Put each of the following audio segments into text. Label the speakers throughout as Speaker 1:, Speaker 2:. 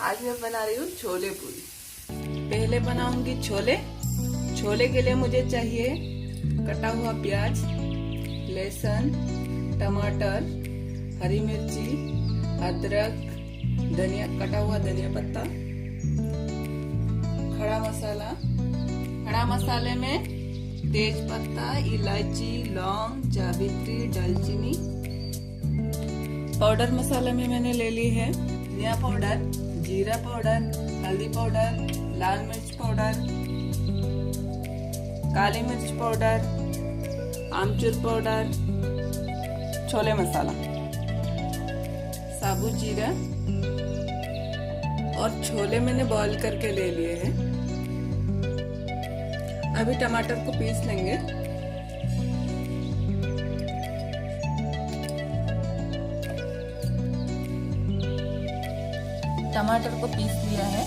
Speaker 1: आज मैं बना रही हूँ छोले पूरी। पहले बनाऊंगी छोले। छोले के लिए मुझे चाहिए कटा हुआ प्याज, लहसुन, टमाटर, हरी मिर्ची, अदरक, धनिया, कटा हुआ धनिया पत्ता, खड़ा मसाला। खड़ा मसाले में तेज पत्ता, इलायची, लौंग, जावित्री, दालचीनी। पाउडर मसाला में मैंने ले ली है धनिया पाउडर, जीरा पाउडर, हल्दी पाउडर, लाल मिर्च पाउडर, काली मिर्च पाउडर, आमचूर पाउडर, छोले मसाला, साबुत जीरा और छोले मैंने बॉईल करके ले लिए हैं। अभी टमाटर को पीस लेंगे। टमाटर को पीस लिया है।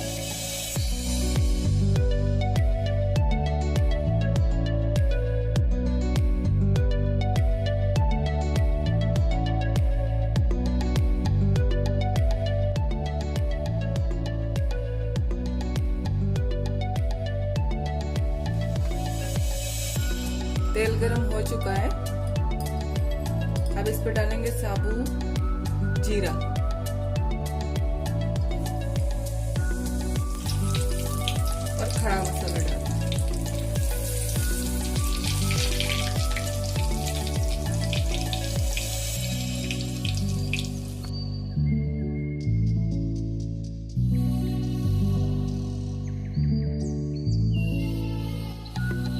Speaker 1: तेल गरम हो चुका है। अब इस पर डालेंगे साबुत जीरा और खड़ा मसाला डालेंगे।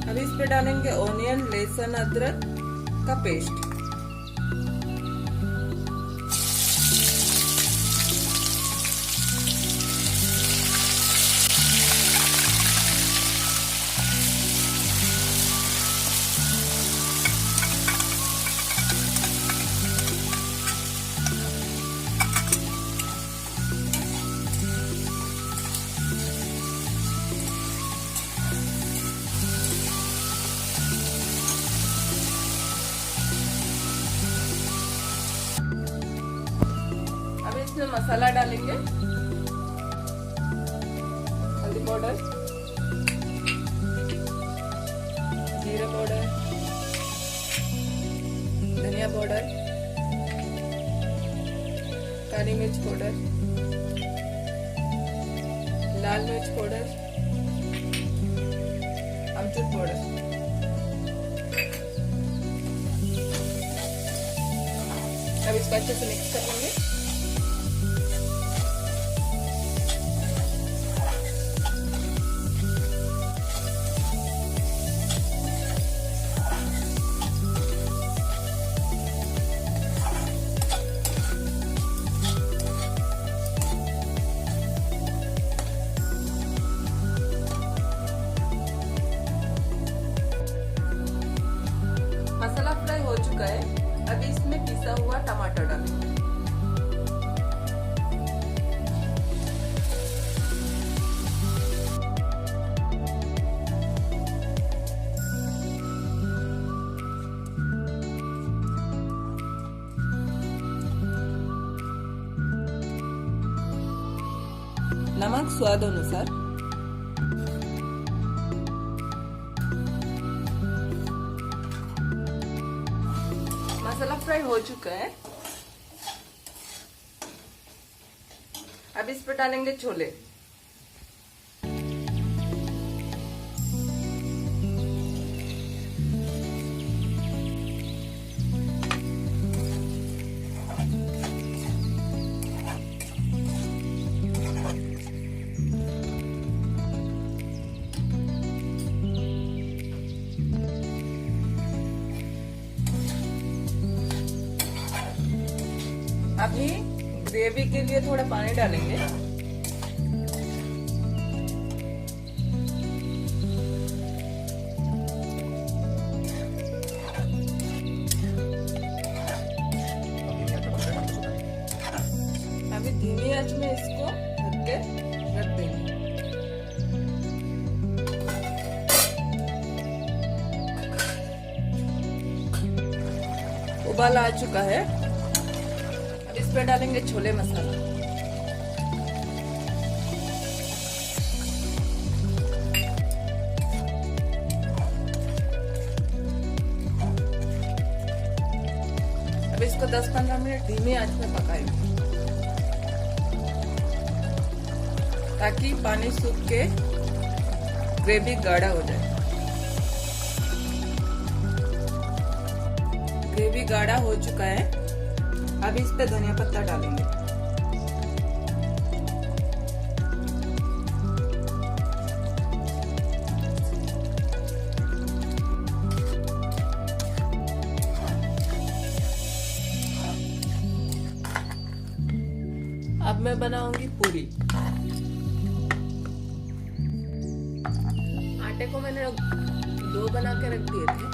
Speaker 1: अब इस पे डालेंगे ऑनियन, लहसुन, अदरक का पेस्ट। इसमें मसाला डालेंगे, हल्दी पाउडर, जीरा पाउडर, धनिया पाउडर, काली मिर्च पाउडर, लाल मिर्च पाउडर, अमचूर पाउडर। अब इसको अच्छे से मिक्स कर लेंगे। मसाला फ्राई हो चुका है। अभी इसमें पिसा हुआ टमाटर डालेंगे। नमक स्वाद अनुसार। मसाला फ्राई हो चुका है। अब इस पर डालेंगे छोले। अभी ग्रेवी के लिए थोड़ा पानी डालेंगे। अभी धीमी आंच में इसको ढक के रख देंगे। उबाल आ चुका है। अब इस पे डालेंगे छोले मसाला। 10-15 मिनट धीमी आंच में पकाएंगे ताकि पानी सूख के ग्रेवी गाढ़ा हो जाए। ग्रेवी गाढ़ा हो चुका है। अब इस पे धनिया पत्ता डालेंगे। अब मैं बनाऊंगी पूरी। आटे को मैंने डो बना के रख दिए थे।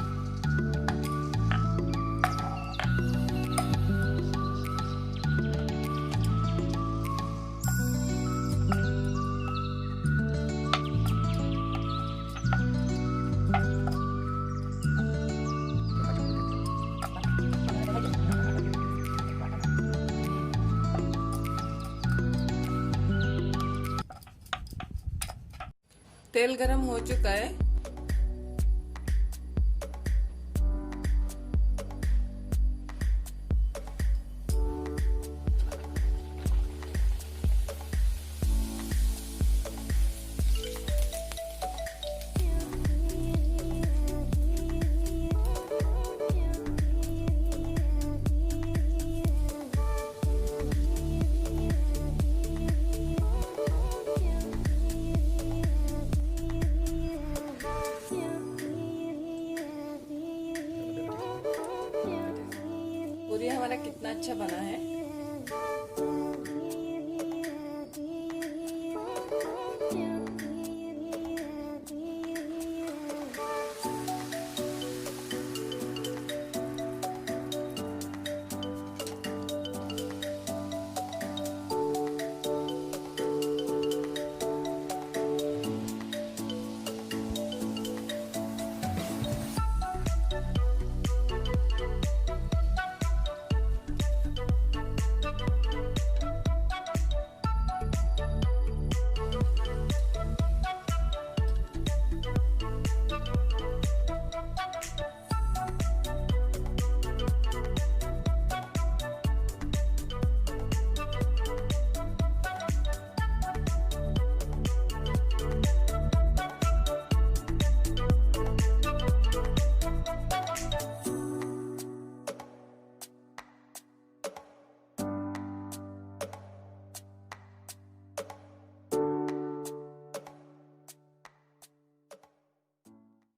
Speaker 1: तेल गरम हो चुका है। पूरी हमारा कितना अच्छा बना है।